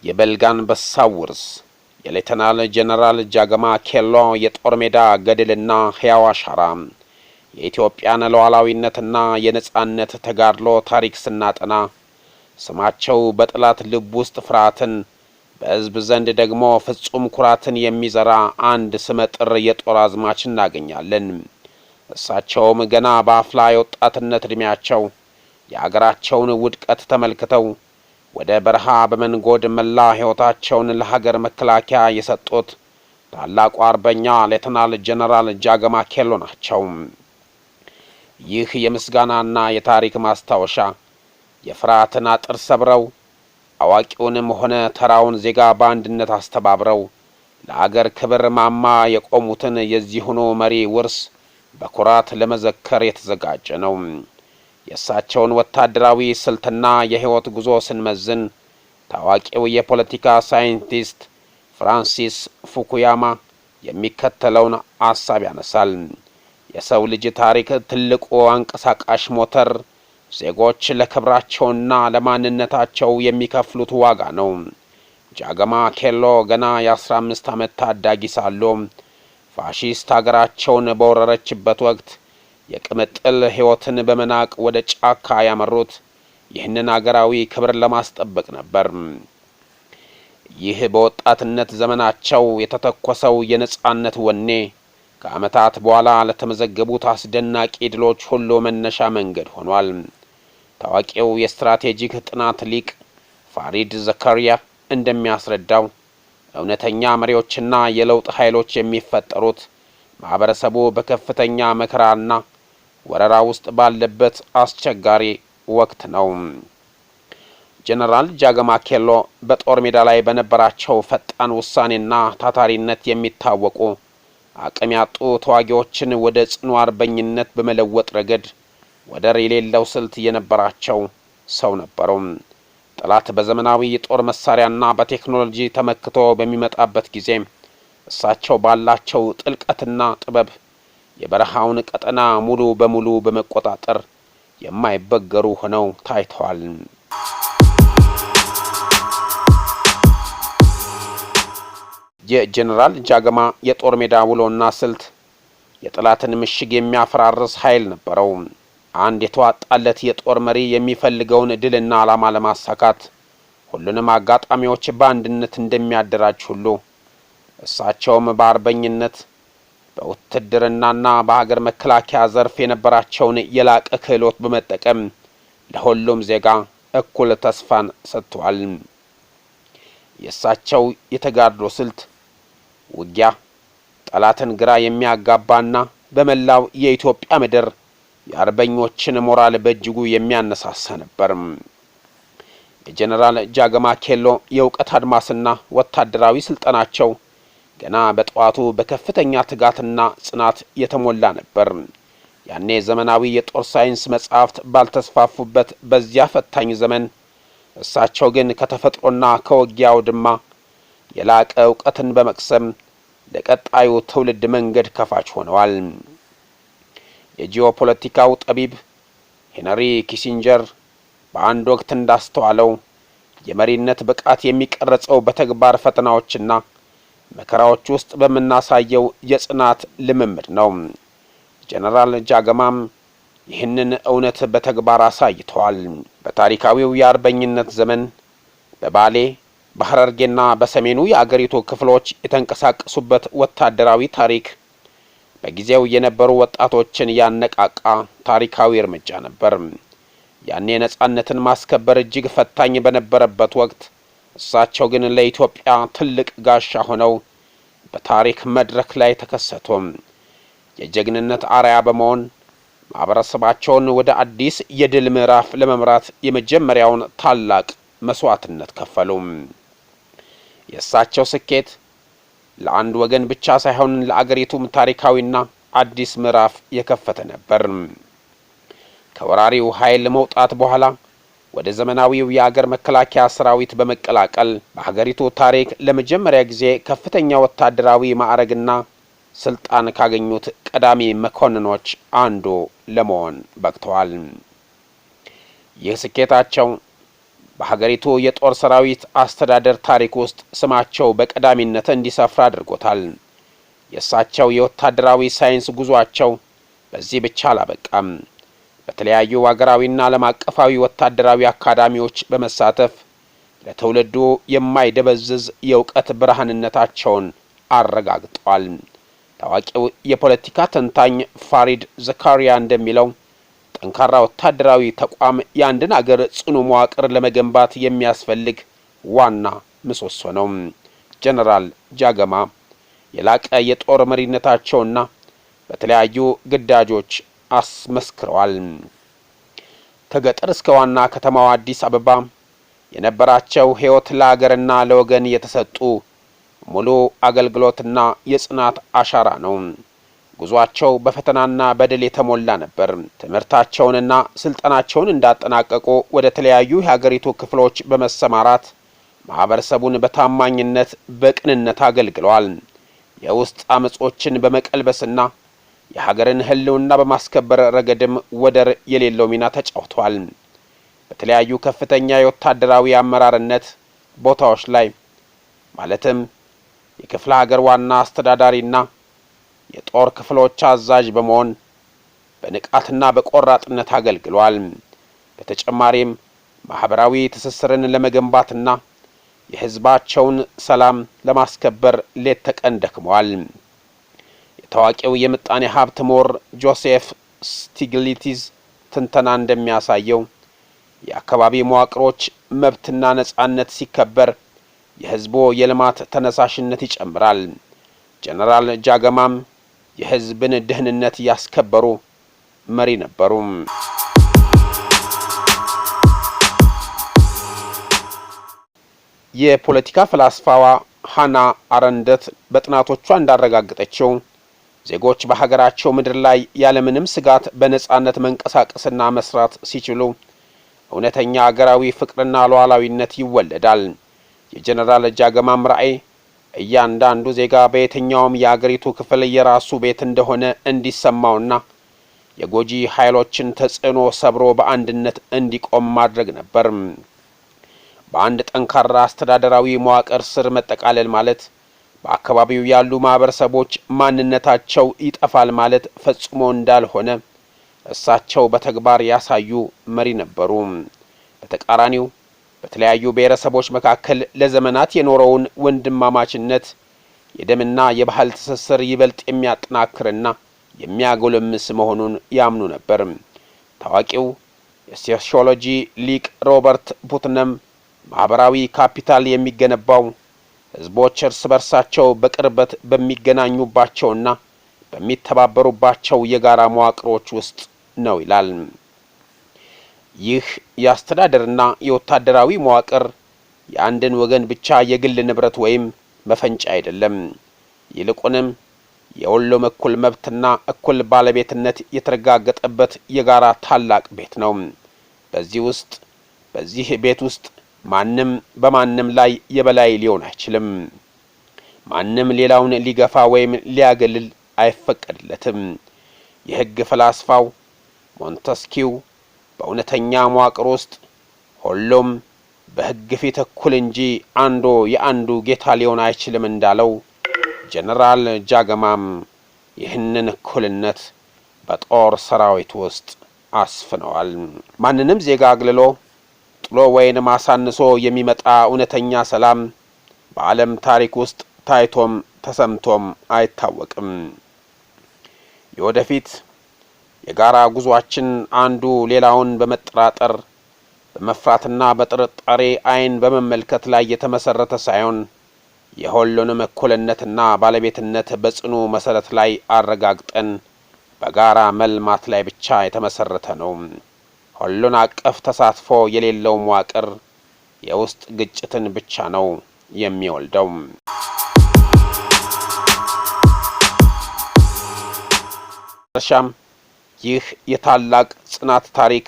የበልጋን በሳውርስ የሌተናል ጀነራል ጃገማ ኬሎ የጦር ሜዳ ገድልና ሕያው አሻራ የኢትዮጵያን ሉዓላዊነትና የነጻነት ተጋድሎ ታሪክ ስናጠና ስማቸው በጠላት ልብ ውስጥ ፍርሃትን በሕዝብ ዘንድ ደግሞ ፍጹም ኩራትን የሚዘራ አንድ ስመጥር የጦር አዝማች እናገኛለን። እሳቸውም ገና በአፍላ የወጣትነት ዕድሜያቸው የአገራቸውን ውድቀት ተመልክተው ወደ በረሃ በመንጎድ መላ ሕይወታቸውን ለሀገር መከላከያ የሰጡት ታላቁ አርበኛ ሌተናል ጀነራል ጃገማ ኬሎ ናቸው። ይህ የምስጋናና የታሪክ ማስታወሻ የፍርሃትን አጥር ሰብረው አዋቂውንም ሆነ ተራውን ዜጋ በአንድነት አስተባብረው ለአገር ክብር ማማ የቆሙትን የዚሁኑ መሪ ውርስ በኩራት ለመዘከር የተዘጋጀ ነው። የእሳቸውን ወታደራዊ ስልትና የሕይወት ጉዞ ስንመዝን ታዋቂው የፖለቲካ ሳይንቲስት ፍራንሲስ ፉኩያማ የሚከተለውን ሐሳብ ያነሳል። የሰው ልጅ ታሪክ ትልቁ አንቀሳቃሽ ሞተር ዜጎች ለክብራቸውና ለማንነታቸው የሚከፍሉት ዋጋ ነው። ጃገማ ኬሎ ገና የ15 ዓመት ታዳጊ ሳሉ ፋሺስት ሀገራቸውን በወረረችበት ወቅት የቅምጥል ሕይወትን በመናቅ ወደ ጫካ ያመሩት ይህንን አገራዊ ክብር ለማስጠበቅ ነበር። ይህ በወጣትነት ዘመናቸው የተተኮሰው የነጻነት ወኔ ከዓመታት በኋላ ለተመዘገቡት አስደናቂ ድሎች ሁሉ መነሻ መንገድ ሆኗል። ታዋቂው የስትራቴጂክ ጥናት ሊቅ ፋሪድ ዘካሪያ እንደሚያስረዳው እውነተኛ መሪዎችና የለውጥ ኃይሎች የሚፈጠሩት ማህበረሰቡ በከፍተኛ መከራና ወረራ ውስጥ ባለበት አስቸጋሪ ወቅት ነው። ጀነራል ጃገማ ኬሎ በጦር ሜዳ ላይ በነበራቸው ፈጣን ውሳኔና ታታሪነት የሚታወቁ አቅም ያጡ ተዋጊዎችን ወደ ጽኑ አርበኝነት በመለወጥ ረገድ ወደር የሌለው ስልት የነበራቸው ሰው ነበሩ። ጠላት በዘመናዊ የጦር መሳሪያና በቴክኖሎጂ ተመክቶ በሚመጣበት ጊዜ እሳቸው ባላቸው ጥልቀትና ጥበብ የበረሃውን ቀጠና ሙሉ በሙሉ በመቆጣጠር የማይበገሩ ሆነው ታይተዋል። የጀነራል ጃገማ የጦር ሜዳ ውሎና ስልት የጠላትን ምሽግ የሚያፈራርስ ኃይል ነበረው። አንድ የተዋጣለት የጦር መሪ የሚፈልገውን ድልና ዓላማ ለማሳካት ሁሉንም አጋጣሚዎች በአንድነት እንደሚያደራጅ ሁሉ እሳቸውም በአርበኝነት በውትድርናና በሀገር መከላከያ ዘርፍ የነበራቸውን የላቀ ክህሎት በመጠቀም ለሁሉም ዜጋ እኩል ተስፋን ሰጥተዋል። የእሳቸው የተጋድሎ ስልት ውጊያ ጠላትን ግራ የሚያጋባና በመላው የኢትዮጵያ ምድር የአርበኞችን ሞራል በእጅጉ የሚያነሳሳ ነበር። የጀነራል ጃገማ ኬሎ የእውቀት አድማስና ወታደራዊ ስልጠናቸው ገና በጠዋቱ በከፍተኛ ትጋትና ጽናት የተሞላ ነበር። ያኔ ዘመናዊ የጦር ሳይንስ መጻሕፍት ባልተስፋፉበት በዚያ ፈታኝ ዘመን እሳቸው ግን ከተፈጥሮና ከውጊያው ድማ የላቀ እውቀትን በመቅሰም ለቀጣዩ ትውልድ መንገድ ከፋች ሆነዋል። የጂኦፖለቲካው ጠቢብ ሄንሪ ኪሲንጀር በአንድ ወቅት እንዳስተዋለው የመሪነት ብቃት የሚቀረጸው በተግባር ፈተናዎችና መከራዎች ውስጥ በመናሳየው የጽናት ልምምድ ነው። ጀነራል ጃገማም ይህንን እውነት በተግባር አሳይተዋል። በታሪካዊው የአርበኝነት ዘመን በባሌ በሐረርጌና በሰሜኑ የአገሪቱ ክፍሎች የተንቀሳቀሱበት ወታደራዊ ታሪክ በጊዜው የነበሩ ወጣቶችን ያነቃቃ ታሪካዊ እርምጃ ነበር። ያኔ ነጻነትን ማስከበር እጅግ ፈታኝ በነበረበት ወቅት እሳቸው ግን ለኢትዮጵያ ትልቅ ጋሻ ሆነው በታሪክ መድረክ ላይ ተከሰቱ። የጀግንነት አርአያ በመሆን ማህበረሰባቸውን ወደ አዲስ የድል ምዕራፍ ለመምራት የመጀመሪያውን ታላቅ መስዋዕትነት ከፈሉ። የእሳቸው ስኬት ለአንድ ወገን ብቻ ሳይሆን ለአገሪቱም ታሪካዊና አዲስ ምዕራፍ የከፈተ ነበር። ከወራሪው ኃይል መውጣት በኋላ ወደ ዘመናዊው የአገር መከላከያ ሰራዊት በመቀላቀል በሀገሪቱ ታሪክ ለመጀመሪያ ጊዜ ከፍተኛ ወታደራዊ ማዕረግና ስልጣን ካገኙት ቀዳሚ መኮንኖች አንዱ ለመሆን በቅተዋል። ይህ ስኬታቸው በሀገሪቱ የጦር ሰራዊት አስተዳደር ታሪክ ውስጥ ስማቸው በቀዳሚነት እንዲሰፍር አድርጎታል። የእሳቸው የወታደራዊ ሳይንስ ጉዟቸው በዚህ ብቻ አላበቃም። በተለያዩ ሀገራዊና ዓለም አቀፋዊ ወታደራዊ አካዳሚዎች በመሳተፍ ለትውልዱ የማይደበዝዝ የእውቀት ብርሃንነታቸውን አረጋግጠዋል። ታዋቂው የፖለቲካ ተንታኝ ፋሪድ ዘካሪያ እንደሚለው ጠንካራ ወታደራዊ ተቋም የአንድን አገር ጽኑ መዋቅር ለመገንባት የሚያስፈልግ ዋና ምሰሶ ነው። ጀነራል ጃገማ የላቀ የጦር መሪነታቸውና በተለያዩ ግዳጆች አስመስክረዋል። ከገጠር እስከ ዋና ከተማዋ አዲስ አበባ የነበራቸው ሕይወት ለአገርና ለወገን የተሰጡ ሙሉ አገልግሎትና የጽናት አሻራ ነው። ጉዟቸው በፈተናና በድል የተሞላ ነበር። ትምህርታቸውንና ስልጠናቸውን እንዳጠናቀቁ ወደ ተለያዩ የሀገሪቱ ክፍሎች በመሰማራት ማህበረሰቡን በታማኝነት በቅንነት አገልግለዋል። የውስጥ አመጾችን በመቀልበስና የሀገርን ሕልውና በማስከበር ረገድም ወደር የሌለው ሚና ተጫውተዋል። በተለያዩ ከፍተኛ የወታደራዊ አመራርነት ቦታዎች ላይ ማለትም የክፍለ ሀገር ዋና አስተዳዳሪና የጦር ክፍሎች አዛዥ በመሆን በንቃትና በቆራጥነት አገልግሏል። በተጨማሪም ማህበራዊ ትስስርን ለመገንባትና የህዝባቸውን ሰላም ለማስከበር ሌት ተቀን ደክመዋል። የታዋቂው የምጣኔ ሀብት ምሁር ጆሴፍ ስቲግሊትዝ ትንተና እንደሚያሳየው የአካባቢ መዋቅሮች መብትና ነጻነት ሲከበር የህዝቡ የልማት ተነሳሽነት ይጨምራል። ጀነራል ጃገማም የህዝብን ደህንነት ያስከበሩ መሪ ነበሩ። የፖለቲካ ፍልስፋዋ ሃና አረንደት በጥናቶቿ እንዳረጋገጠችው ዜጎች በሀገራቸው ምድር ላይ ያለምንም ስጋት በነጻነት መንቀሳቀስና መስራት ሲችሉ እውነተኛ አገራዊ ፍቅርና ሉዓላዊነት ይወለዳል። የጀነራል ጃገማም ራዕይ እያንዳንዱ ዜጋ በየትኛውም የአገሪቱ ክፍል የራሱ ቤት እንደሆነ እንዲሰማውና የጎጂ ኃይሎችን ተጽዕኖ ሰብሮ በአንድነት እንዲቆም ማድረግ ነበር። በአንድ ጠንካራ አስተዳደራዊ መዋቅር ስር መጠቃለል ማለት በአካባቢው ያሉ ማህበረሰቦች ማንነታቸው ይጠፋል ማለት ፈጽሞ እንዳልሆነ እሳቸው በተግባር ያሳዩ መሪ ነበሩ። በተቃራኒው በተለያዩ ብሔረሰቦች መካከል ለዘመናት የኖረውን ወንድማማችነት የደምና የባህል ትስስር ይበልጥ የሚያጠናክርና የሚያጎለምስ መሆኑን ያምኑ ነበር። ታዋቂው የሶሺዮሎጂ ሊቅ ሮበርት ፑትነም ማህበራዊ ካፒታል የሚገነባው ህዝቦች እርስ በርሳቸው በቅርበት በሚገናኙባቸውና በሚተባበሩባቸው የጋራ መዋቅሮች ውስጥ ነው ይላል። ይህ የአስተዳደርና የወታደራዊ መዋቅር የአንድን ወገን ብቻ የግል ንብረት ወይም መፈንጫ አይደለም። ይልቁንም የሁሉም እኩል መብትና እኩል ባለቤትነት የተረጋገጠበት የጋራ ታላቅ ቤት ነው። በዚህ ቤት ውስጥ ማንም በማንም ላይ የበላይ ሊሆን አይችልም። ማንም ሌላውን ሊገፋ ወይም ሊያገልል አይፈቀድለትም። የህግ ፈላስፋው ሞንተስኪው በእውነተኛ መዋቅር ውስጥ ሁሉም በህግ ፊት እኩል እንጂ አንዱ የአንዱ ጌታ ሊሆን አይችልም እንዳለው ጀነራል ጃገማም ይህንን እኩልነት በጦር ሰራዊት ውስጥ አስፍነዋል። ማንንም ዜጋ አግልሎ ጥሎ ወይንም አሳንሶ የሚመጣ እውነተኛ ሰላም በዓለም ታሪክ ውስጥ ታይቶም ተሰምቶም አይታወቅም። የወደፊት የጋራ ጉዟችን አንዱ ሌላውን በመጠራጠር በመፍራትና በጥርጣሬ አይን በመመልከት ላይ የተመሰረተ ሳይሆን የሁሉንም እኩልነትና ባለቤትነት በጽኑ መሰረት ላይ አረጋግጠን በጋራ መልማት ላይ ብቻ የተመሰረተ ነው። ሁሉን አቀፍ ተሳትፎ የሌለው መዋቅር የውስጥ ግጭትን ብቻ ነው የሚወልደው። እርሻም ይህ የታላቅ ጽናት ታሪክ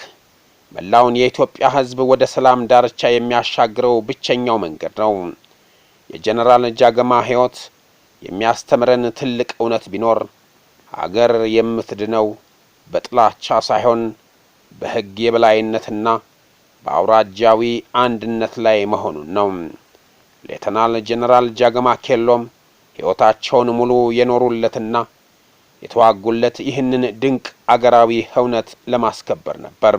መላውን የኢትዮጵያ ሕዝብ ወደ ሰላም ዳርቻ የሚያሻግረው ብቸኛው መንገድ ነው። የጀነራል ጃገማ ሕይወት የሚያስተምረን ትልቅ እውነት ቢኖር ሀገር የምትድነው በጥላቻ ሳይሆን በሕግ የበላይነትና በአውራጃዊ አንድነት ላይ መሆኑን ነው። ሌተናል ጀነራል ጃገማ ኬሎም ሕይወታቸውን ሙሉ የኖሩለትና የተዋጉለት ይህንን ድንቅ አገራዊ እውነት ለማስከበር ነበር።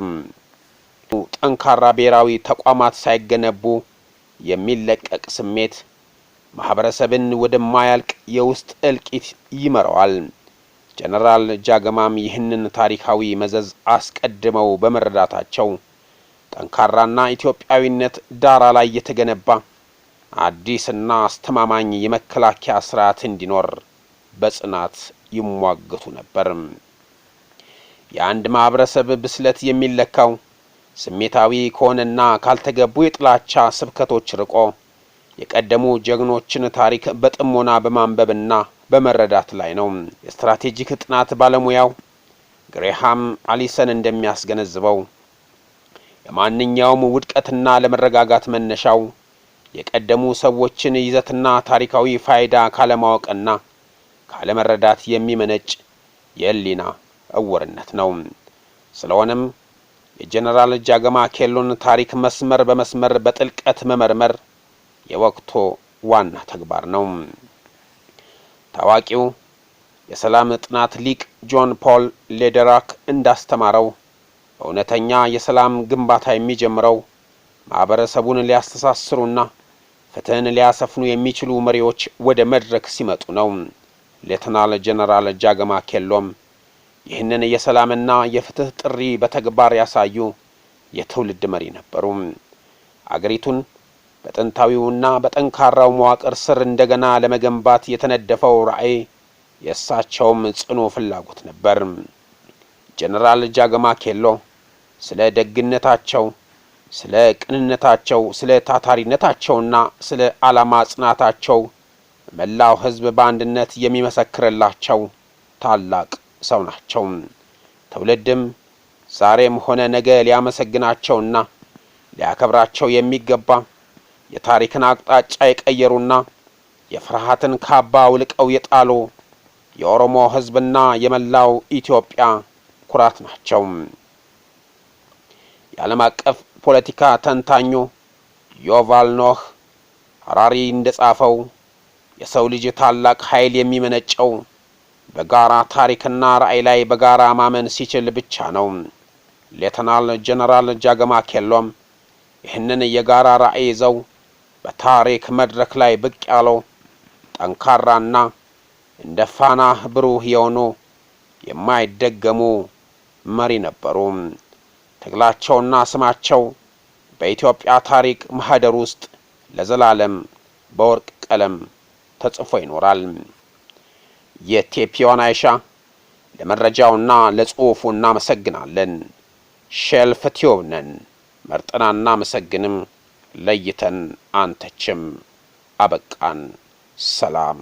ጠንካራ ብሔራዊ ተቋማት ሳይገነቡ የሚለቀቅ ስሜት ማህበረሰብን ወደማያልቅ የውስጥ እልቂት ይመራዋል። ጀነራል ጃገማም ይህንን ታሪካዊ መዘዝ አስቀድመው በመረዳታቸው ጠንካራና ኢትዮጵያዊነት ዳራ ላይ የተገነባ አዲስና አስተማማኝ የመከላከያ ስርዓት እንዲኖር በጽናት ይሟገቱ ነበር። የአንድ ማህበረሰብ ብስለት የሚለካው ስሜታዊ ከሆነና ካልተገቡ የጥላቻ ስብከቶች ርቆ የቀደሙ ጀግኖችን ታሪክ በጥሞና በማንበብና በመረዳት ላይ ነው። የስትራቴጂክ ጥናት ባለሙያው ግሬሃም አሊሰን እንደሚያስገነዝበው የማንኛውም ውድቀትና ለመረጋጋት መነሻው የቀደሙ ሰዎችን ይዘትና ታሪካዊ ፋይዳ ካለማወቅና ካለመረዳት የሚመነጭ የህሊና እውርነት ነው። ስለሆነም የጀነራል ጃገማ ኬሎን ታሪክ መስመር በመስመር በጥልቀት መመርመር የወቅቱ ዋና ተግባር ነው። ታዋቂው የሰላም ጥናት ሊቅ ጆን ፖል ሌደራክ እንዳስተማረው እውነተኛ የሰላም ግንባታ የሚጀምረው ማህበረሰቡን ሊያስተሳስሩና ፍትህን ሊያሰፍኑ የሚችሉ መሪዎች ወደ መድረክ ሲመጡ ነው። ሌተናል ጀነራል ጃገማ ኬሎም ይህንን የሰላምና የፍትህ ጥሪ በተግባር ያሳዩ የትውልድ መሪ ነበሩ። አገሪቱን በጥንታዊውና በጠንካራው መዋቅር ስር እንደገና ለመገንባት የተነደፈው ራዕይ የእሳቸውም ጽኑ ፍላጎት ነበር። ጀነራል ጃገማ ኬሎ ስለ ደግነታቸው፣ ስለ ቅንነታቸው፣ ስለ ታታሪነታቸውና ስለ ዓላማ ጽናታቸው መላው ህዝብ በአንድነት የሚመሰክርላቸው ታላቅ ሰው ናቸው። ትውልድም ዛሬም ሆነ ነገ ሊያመሰግናቸውና ሊያከብራቸው የሚገባ የታሪክን አቅጣጫ የቀየሩና የፍርሃትን ካባ አውልቀው የጣሉ የኦሮሞ ህዝብና የመላው ኢትዮጵያ ኩራት ናቸው። የዓለም አቀፍ ፖለቲካ ተንታኙ ዮቫል ኖህ ሐራሪ እንደጻፈው የሰው ልጅ ታላቅ ኃይል የሚመነጨው በጋራ ታሪክና ራዕይ ላይ በጋራ ማመን ሲችል ብቻ ነው። ሌተናል ጀነራል ጃገማ ኬሎም ይህንን የጋራ ራዕይ ይዘው በታሪክ መድረክ ላይ ብቅ ያለው ጠንካራና እንደ ፋና ብሩህ የሆኑ የማይደገሙ መሪ ነበሩ። ትግላቸውና ስማቸው በኢትዮጵያ ታሪክ ማህደር ውስጥ ለዘላለም በወርቅ ቀለም ተጽፎ ይኖራል። የቴፒዮን አይሻ ለመረጃውና ለጽሑፉ እናመሰግናለን። ሼልፍ ቲዩብ ነን። መርጠናና መሰግንም ለይተን አንተችም። አበቃን። ሰላም።